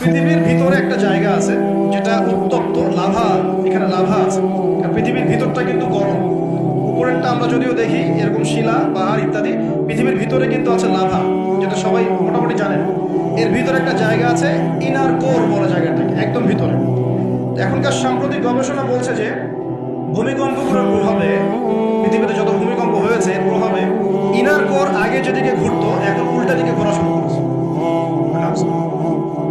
পৃথিবীর ভিতরে একটা জায়গা আছে যেটা উত্তপ্ত লাভা, এখানে লাভা আছে। পৃথিবীর ভিতরটা কিন্তু গরম, উপরেরটা আমরা যদিও দেখি এরকম শিলা পাহাড় ইত্যাদি, পৃথিবীর ভিতরে কিন্তু আছে লাভা, যেটা সবাই মোটামুটি জানেন। এর ভিতরে একটা জায়গা আছে, ইনার কোর বলে জায়গাটাকে, একদম ভিতরে। এখনকার সাম্প্রতিক গবেষণা বলছে যে ভূমিকম্পগুলোর প্রভাবে, পৃথিবীতে যত ভূমিকম্প হয়েছে এর প্রভাবে ইনার কোর আগে যেদিকে ঘুরতো এখন উল্টা দিকে ঘোরা শুরু করেছে।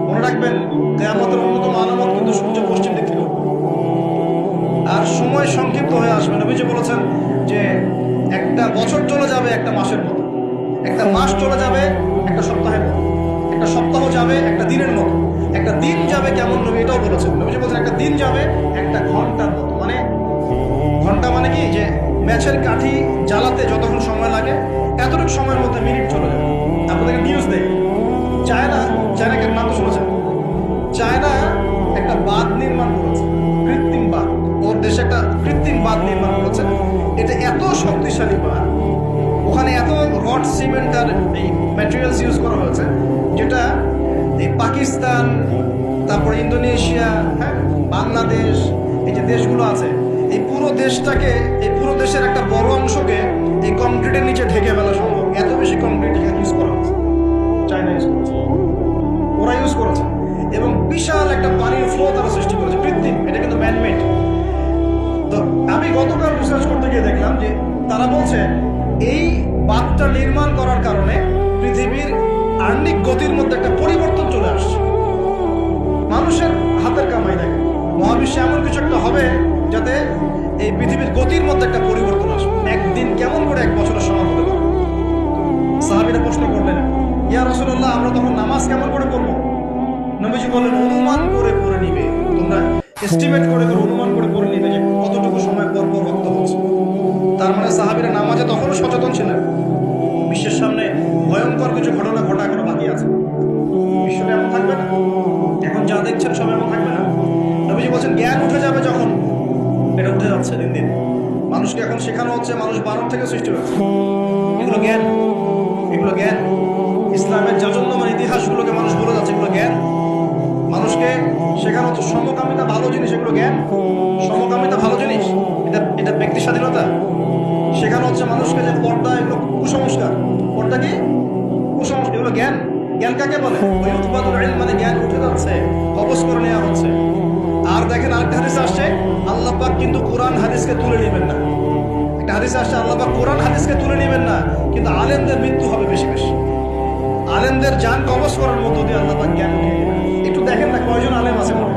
মনে রাখবেন, কিয়ামতের অন্যতম আলামত কিন্তু সূর্য পশ্চিম দিক থেকে, আর সময় সংক্ষিপ্ত হয়ে আসবে। নবীজি বলেছেন যে একটা বছর চলে যাবে একটা মাসের মতো, একটা মাস চলে যাবে একটা সপ্তাহের মতো, একটা সপ্তাহ যাবে একটা দিনের মতো, একটা দিন যাবে কেমন, নবী এটাও বলেছেন। নবীজি বলছেন একটা দিন যাবে একটা ঘন্টার মতো। মানে ঘন্টা মানে কি, যে ম্যাচের কাঠি জ্বালাতে যতক্ষণ সময় লাগে এতটুকু সময়ের মধ্যে মিনিট চলে যাবে। আপনাদেরকে নিউজ দেয়, চায়নাকে নাম তো শুনেছেন, চায়না একটা বাঁধ নির্মাণ করেছে, কৃত্রিম বাঁধ। ওর দেশে একটা কৃত্রিম বাঁধ নির্মাণ করেছে। এটা এত শক্তিশালী বাঁধ, ওখানে এত রড সিমেন্ট আর এই ম্যাটেরিয়ালস ইউজ করা হয়েছে, যেটা এই পাকিস্তান, তারপরে ইন্দোনেশিয়া, হ্যাঁ, বাংলাদেশ, এই যে দেশগুলো আছে, এই পুরো দেশটাকে, এই পুরো দেশের একটা বড় অংশকে এই কংক্রিটের নিচে ঢেকে ফেলা সম্ভব। এত বেশি কংক্রিট ইউজ করা হয়েছে, চায়না ইউজ করেছে, ওরা ইউজ করেছে। এবং বিশাল একটা পানির ফ্লো তারা সৃষ্টি করেছে, কৃত্রিম, এটা কিন্তু ম্যানমেড। তো আমি গতকাল রিসার্চ করতে গিয়ে দেখলাম যে তারা বলছে এই বাঁধটা নির্মাণ করার কারণে পৃথিবীর আহ্নিক গতির মধ্যে একটা পরিবর্তন চলে আসছে। মানুষের হাতের কামাই দেখে মহাবিশ্বে এমন কিছু একটা হবে যাতে এই পৃথিবীর গতির মধ্যে একটা পরিবর্তন আসবে। একদিন কেমন করে এক বছরের সমান হতে পারে? সাহাবীরা প্রশ্ন করলেন, ইয়া রাসূলুল্লাহ, আমরা তখন নামাজ কেমন করে পড়বো? নবীজি বললেন, অনুমান করে পড়ে নিবে, তোমরা এস্টিমেট করে অনুমান করে পড়ে নিবে যে কতটুকু সময় পর পর রক্ত হচ্ছে। তার মানে সাহাবীরা নামাজে তখনও সচেতন ছিলেন। বিশ্বের সামনে ভয়ঙ্কর কিছু ঘটনা ঘটা এখনো বাকি আছে। বিশ্বটা এমন থাকবে না, এখন যা দেখছেন সব এমন থাকবে না। নবীজি বলছেন জ্ঞান উঠে যাবে যখন, এটা উঠে যাচ্ছে দিন দিন। মানুষকে এখন শেখানো হচ্ছে মানুষ বানর থেকে সৃষ্টি হয়েছে। এগুলো জ্ঞান, এগুলো জ্ঞান। ইসলামের জাজন্যমান ইতিহাসগুলোকে মানুষ বলে যাচ্ছে এগুলো জ্ঞান। মানুষকে শেখানো হচ্ছে সমকামিতা ভালো জিনিস, এগুলো জ্ঞান। সমকামিতা ভালো জিনিস, এটা ব্যক্তি স্বাধীনতা। শেখানো হচ্ছে মানুষকে যে পর্দা এগুলো কুসংস্কার, পর্দা কি কুসংস্কার, এগুলো জ্ঞান। জ্ঞান কাকে বলে? মানে জ্ঞান উঠে যাচ্ছে, কবজ করে নেওয়া হচ্ছে। আর দেখেন আরেকটা হাদিস আসছে, আল্লাহ পাক কিন্তু কোরআন হাদিসকে তুলে নেবেন না। একটা হাদিস আসছে, আল্লাহ পাক কোরআন হাদিসকে তুলে নেবেন না, কিন্তু আলেমদের মৃত্যু হবে বেশি বেশি। আলেমদের জান কবজ করার মধ্য দিয়ে আল্লাহ পাক জ্ঞান উঠিয়ে নেবেন। একটু দেখেন না কয়জন আলেম আছে মনে,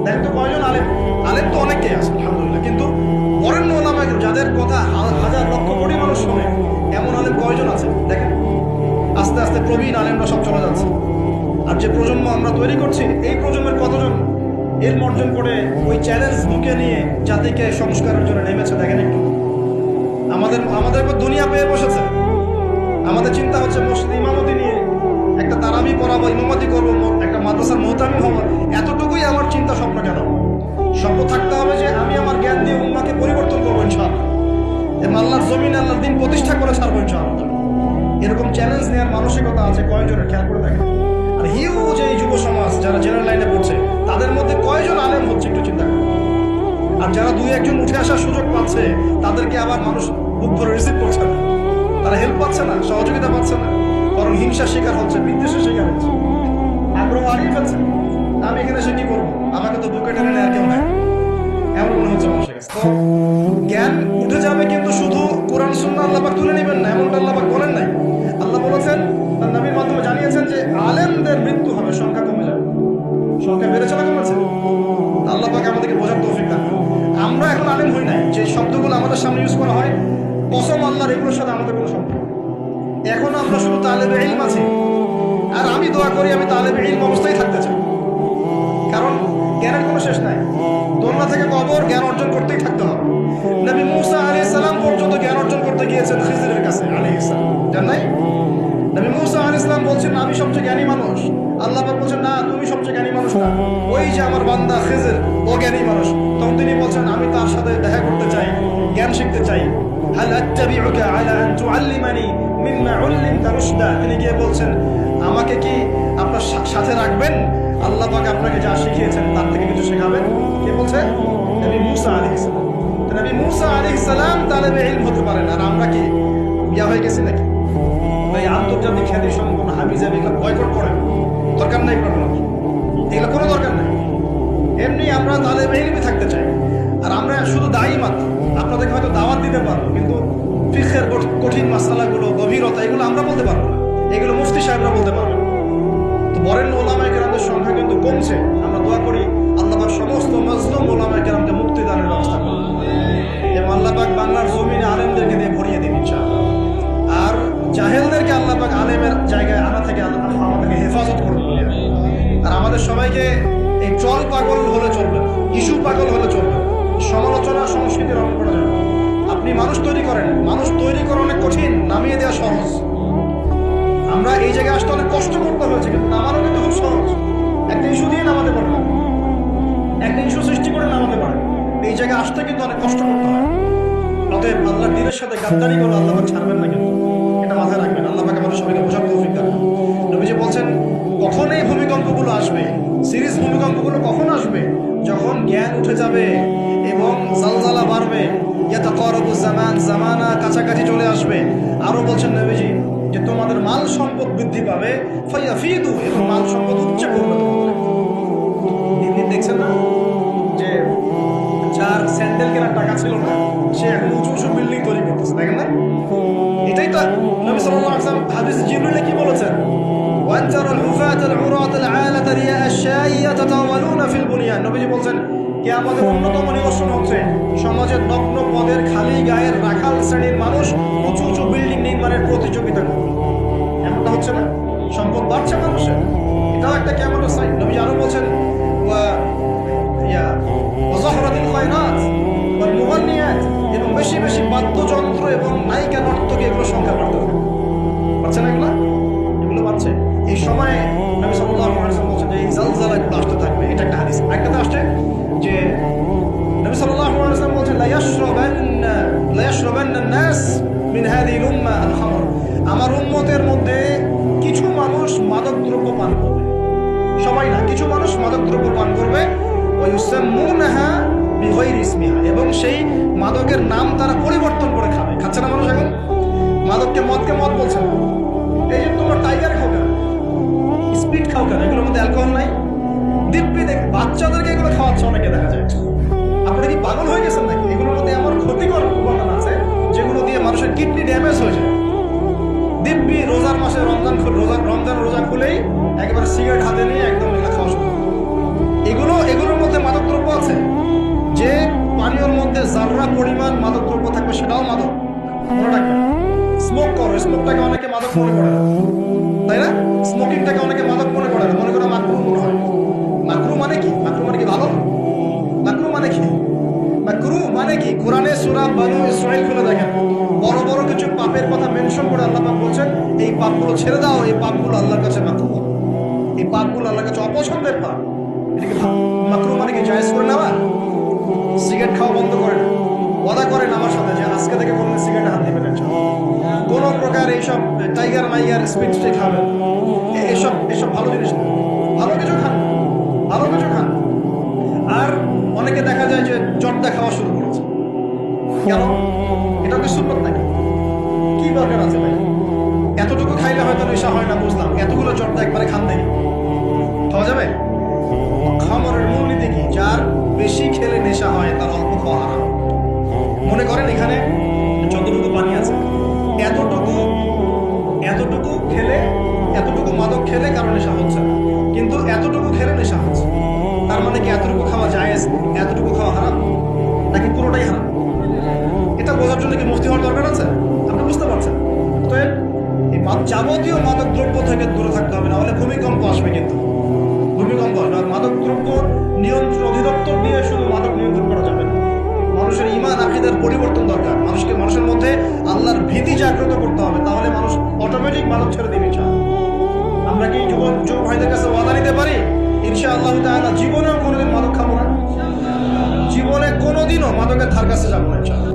দেখেন তো কয়জন আলেম। আলেম তো অনেকেই আছে আলহামদুলিল্লাহ, কিন্তু বরেণ্য ওলামা যাদের কথা হাজার লক্ষ কোটি মানুষ শোনে, এমন আলেম কয়জন আছে দেখেন। আস্তে আস্তে প্রবীণ আলেমরা সব চলে যাচ্ছে। আর যে প্রজন্ম আমরা তৈরি করছি, এই প্রজন্মের কতজন এর অর্জন করে ওই চ্যালেঞ্জ বুকে নিয়ে জাতিকে সংস্কারের জন্য নেমেছে দেখেন একটু। আমাদের দুনিয়া পেয়ে বসেছে। আমাদের চিন্তা হচ্ছে মসজিদ ইমামতি নিয়ে একটা তারাবি পড়াবো, ইমামতি করবো, একটা মাদ্রাসার মোহতামি হবো, এতটুকুই আমার চিন্তা স্বপ্ন। কেন স্বপ্ন থাকতে হবে যে আমি আমার জ্ঞান দিয়ে উম্মাকে পরিবর্তন করবো ইনশাআল্লাহ, এবং আল্লাহর জমিনে আল্লাহর দিন প্রতিষ্ঠা করে ছাড়বো ইনশাআল্লাহ। এরকম চ্যালেঞ্জ নেওয়ার মানসিকতা আছে কয়জনের, খেয়াল করে দেখেন। আর হিউজ এই যুব সমাজ যারা জেনারেল লাইনে পড়ছে, তাদের মধ্যে কয়জন আলেম হচ্ছে একটু চিন্তা করেন। আর যারা দুই একজন উঠে আসার সুযোগ পাচ্ছে, তাদেরকে আবার মানুষ বুক ভরে রিসিভ করছে না, তারা হেল্প পাচ্ছে না, সহযোগিতা পাচ্ছে না, বরং হিংসার শিকার হচ্ছে, বিদ্বেষের শিকার হচ্ছে, আগ্রহ হারিয়ে ফেলছে। আমি এখানে এসে কি করবো, আমাকে তো বুকে টেনে নেয় কেউ নেয়, এমন মনে হচ্ছে মানুষের কাছে। তো জ্ঞান উঠে যাবে, কিন্তু শুধু কোরআন সুন্নাহ আল্লাহ পাক তুলে নেবেন না, এমনটা আল্লাহ পাক বলেন নাই। আল্লাহ বলেছেন, তার নবীর মাধ্যমে জানিয়েছেন যে আলেমদের মৃত্যু হবে, সংখ্যা কমে যাবে। সংখ্যা বেড়েছে না কমেছে? আল্লাহ পাক আমাদেরকে বোঝার তৌফিক দান করুন। আমরা এখন আলেম হই নাই, যে শব্দগুলো আমাদের সামনে ইউজ করা হয়, কসম আল্লাহর, এগুলোর সাথে আমাদের কোনো সম্পর্ক। এখন আমরা শুধু তালেবে ইলম আছি। আর আমি দোয়া করি আমি তালেবে ইলম অবস্থায় থাকতে চাই, কারণ জ্ঞানের কোনো শেষ নাই। দোলনা থেকে কবর, জ্ঞান অর্জন করতেই থাকতে হবে। নবী মুসা আলাইহিস সালাম পর্যন্ত জ্ঞান অর্জন করতে গিয়েছেন খিজিরের কাছে আলাইহিস সালাম, জান নাই? নবী মুসা আলাইহিস সালাম বলছেন আমি সবচেয়ে জ্ঞানী মানুষ, আল্লাহ পাক বলছেন না, তুমি সবচেয়ে জ্ঞানী মানুষ না, ওই যে আমার বান্দা খিজির, ও জ্ঞানী মানুষ। তখন তিনি বলছেন আমি তার সাথে দেখা করতে চাই, জ্ঞান শিখতে চাই। হাল আত্তাবিউকা আলা আন তুআল্লিমানি মিম্মা উল্লিমতা রুশদা, তিনি গিয়ে বলছেন আমাকে কি আপনার সাথে রাখবেন, আল্লাহ পাক আপনাকে যা শিখিয়েছেন তার থেকে কিছু শেখাবেন। কে বলছে? নবী মুসা আলাইহিস সালাম। তো নবী মুসা আলাইহিস সালাম তালেবে ইলম হতে পারেন, আর আমরা কি ইয়া হয়ে গেছি নাকি? ওই আন্তর্জাতিক খ্যাতি সম্পন্ন হাবিজাবি বয়কট করেন, দরকার নাই কোনো, এগুলো কোনো দরকার নাই। এমনি আমরা তালেবে ইলমই থাকতে চাই, আর আমরা শুধু দায়ী মাত্র। আপনাদেরকে হয়তো দাওয়াত দিতে পারবো, কিন্তু ফিকহের কঠিন মাসালাগুলো, গভীরতা, এগুলো আমরা বলতে পারবো না, এগুলো মুফতি সাহেবরা বলতে পারবে। তো বরেণ্য ওলামায়ে কেরামদের সংখ্যা কিন্তু কমছে। আমরা দোয়া করি আল্লাহ পাক সমস্ত মাজলুম ওলামায়ে কেরামকে মুক্তি দানের ব্যবস্থা করুন, এবং আল্লাহ পাক বাংলার জমিনে আলেমদেরকে দিয়ে ভরিয়ে দিন ইনশাআল্লাহ। আর জাহেলদেরকে আল্লাহ পাক আলেমের জায়গায় আনা থেকে আমাদেরকে হেফাজত করুন। আর আমাদের সবাইকে এই চল পাগল হলে চলবে, ইস্যু পাগল হলে চলবে, সমালোচনা সংস্কৃতির রং করা যাবে। আপনি মানুষ তৈরি করেন, মানুষ তৈরি করা অনেক কঠিন, নামিয়ে দেওয়া সহজ। আমরা এই জায়গায় আসতে অনেক কষ্ট করতে হয়েছে, কিন্তু নামানো কিন্তু খুব সহজ। একটা ইস্যু দিয়ে নামাতে পারে, একটা ইস্যু সৃষ্টি করে নামাতে পারে। এই জায়গায় আসতে কিন্তু অনেক কষ্ট করতে হয়। অতএব আল্লাহর দ্বীনের সাথে গাদ্দারি করে আল্লাহ পাক ছাড়বেন না, কিন্তু এটা মাথায় রাখবেন। আল্লাহ পাক আমাদের সবাইকে বোঝার তৌফিক দান করুন। নবীজি বলছেন কখন এই ভূমিকম্পগুলো আসবে, সিরিজ ভূমিকম্পগুলো কখন আসবে? যখন জ্ঞান উঠে যাবে এবং জালজালা বাড়বে, ইয়াতাকারাবু জামান, জামানা কাছাকাছি চলে আসবে। আরো বলছেন নবীজি যে তোমাদের মাল সম্পদ বৃদ্ধি পাবে, ফায়াফিদু, এবং মাল সম্পদ উচ্চ করবে। দিন দিন দেখছেন না যে যার স্যান্ডেল কেনার টাকা ছিল না, সে এখন উঁচু উঁচু বিল্ডিং তৈরি করতেছে, দেখেন না? এটাই তো নবী সাল্লাল্লাহু আলাইহি ওয়াসাল্লাম হাদিস জিবরিলে কি বলেছেন? ওয়ানজারুল হুফাতাল উরাতাল আলাতা রিয়া আশ-শাই ইয়াতাতাওয়ালুনা ফিল বুনিয়ান। নবীজি বলেন কিয়ামতের অন্যতম নিদর্শন হচ্ছে সমাজের নগ্ন পদের খালি গায়ের রাখাল শ্রেণীর মানুষ উঁচু উঁচু বিল্ডিং নির্মাণের প্রতিযোগিতা করবে। এমনটা হচ্ছে না? সম্পদ বাড়ছে মানুষের, এটাও একটা কিয়ামতের সাইন। নবীজি আরো বলছেন ওয়াযাহরাতিল খায়রাত ওয়াল মুগান্নিয়াত, এবং বেশি বেশি বাদ্যযন্ত্র এবং নায়িকা নর্তকী, এগুলো সংখ্যা বাড়তে থাকে। বাড়ছে না এগুলো বাড়ছে। এই সময়ে নবী সাল্লাল্লাহু আলাইহি ওয়াসাল্লাম বলছেন যে এই জালজালাগুলো আসতে থাকবে। এটা একটা হাদিস। একটা আসছে যে নবী সাল্লাল্লাহু আলাইহি ওয়াসাল্লাম বলছেন লা ইয়াশরাবান্না নাস মিন হাযিহিল উম্মাহ আল খামর, আমার উম্মতের মধ্যে কিছু মানুষ মাদকদ্রব্য পান করবে, সবাই না, কিছু মানুষ মাদকদ্রব্য পান করবে। ওয়া ইউসাম্মুনাহা বিগাইরি ইসমিহা, এবং সেই মাদকের নাম তারা পরিবর্তন করে খাবে। খাচ্ছে না মানুষ এখন? মদকে মদ বলছে না। এই যে তোমরা টাইগার খাও কেন, স্পিড খাও কেন, এগুলোর মধ্যে অ্যালকোহল নাই? দিব্যি দেখ বাচ্চাদেরকে এগুলো খাওয়াচ্ছে, অনেকে দেখা যায়। আপনারা কি পাগল হয়ে গেছেন নাকি? এগুলোর মধ্যে এমন ক্ষতিকর উপাদান আছে যেগুলো দিয়ে মানুষের কিডনি ড্যামেজ হয়ে যায়। দিব্যি রোজার মাসে রমজান রোজা খুলেই একেবারে সিগারেট হাতে নিয়ে একদম এগুলো খাওয়া শুরু। এগুলোর মধ্যে মাদকদ্রব্য আছে। যে পানীয়র মধ্যে যাররা পরিমাণ মাদকদ্রব্য থাকবে সেটাও মাদক, মনে রাখবেন। স্মোক করো, স্মোকটাকে অনেকে মাদক মনে করে না, তাই না? স্মোকিংটাকে অনেকে মাদক মনে করে না, মনে করে মাকরু মনে হয়। মাকরু মানে কি? মাকরু মানে কি ভালো? মাকরু মানে কি? মাকরু মানে কি? কোরআনে সূরা বানু ইসরাঈল খুলে দেখেন, বড় বড় কিছু পাপের কথা মেনশন করে আল্লাহ পাক বলছেন এই পাপগুলো ছেড়ে দাও, এই পাপগুলো আল্লাহর কাছে মাকরু, এই পাপগুলো আল্লাহর কাছে অপছন্দের পাপ। এটাকে মাকরু মানে কি? জায়েজ করে নেওয়া। সিগারেট খাওয়া বন্ধ করেন, ওয়াদা করেন আমার সাথে যে আজকে থেকে কোনো সিগারেট হাত দিবেন না, কোনো প্রকার এইসব টাইগার মাইগার স্পিড স্টিক খাবেন, এসব ভালো জিনিস না। ভালো কিছু খান, ভালো কিছু খান। আর অনেকে দেখা যায় যে জর্দা খাওয়া শুরু করেছে। কেন? এটা কি সুন্নত নাকি? কি দরকার আছে ভাই? এতটুকু খাইলে হয়তো নেশা হয় না, বুঝলাম। এতগুলো জর্দা একবারে খান দেখি, খাওয়া যাবে? খামারের মূলনীতি কি? যার বেশি খেলে নেশা হয় তার অল্প খাওয়া হারাম। মনে করেন এখানে যতটুকু পানি আছে, এতটুকু খেলে, এতটুকু মাদক খেলে কারো নেশা হচ্ছে না, কিন্তু এতটুকু খেলে নেশা হচ্ছে। তার মানে কি এতটুকু খাওয়া জায়েজ, এতটুকু খাওয়া হারাম, নাকি পুরোটাই হারাম? এটা বোঝার জন্য কি মুফতি হওয়ার দরকার আছে? আপনি বুঝতে পারছেন? তো এই যাবতীয় মাদক দ্রব্য থেকে দূরে থাকতে হবে, না হলে ভূমিকম্প আসবে। কিন্তু ভূমিকম্প আসবে। আর মাদক দ্রব্য নিয়ন্ত্রণ অধিদপ্তর দিয়ে শুধু মাদক নিয়ন্ত্রণ করা যাবে না। মানুষের ঈমান আকীদার পরিবর্তন দরকার। মানুষের মধ্যে আল্লাহর ভীতি জাগ্রত করতে হবে, তাহলে মানুষ অটোমেটিক মাদক ছেড়ে দিবে। আমরা কি যুবক ভাইদের কাছে ওয়াদা নিতে পারি ইনশাআল্লাহ তাআলা জীবনেও কোনোদিন মাদক খাবো না, জীবনে কোনোদিনও মাদকের ধার কাছে যাবো না ইনশাআল্লাহ।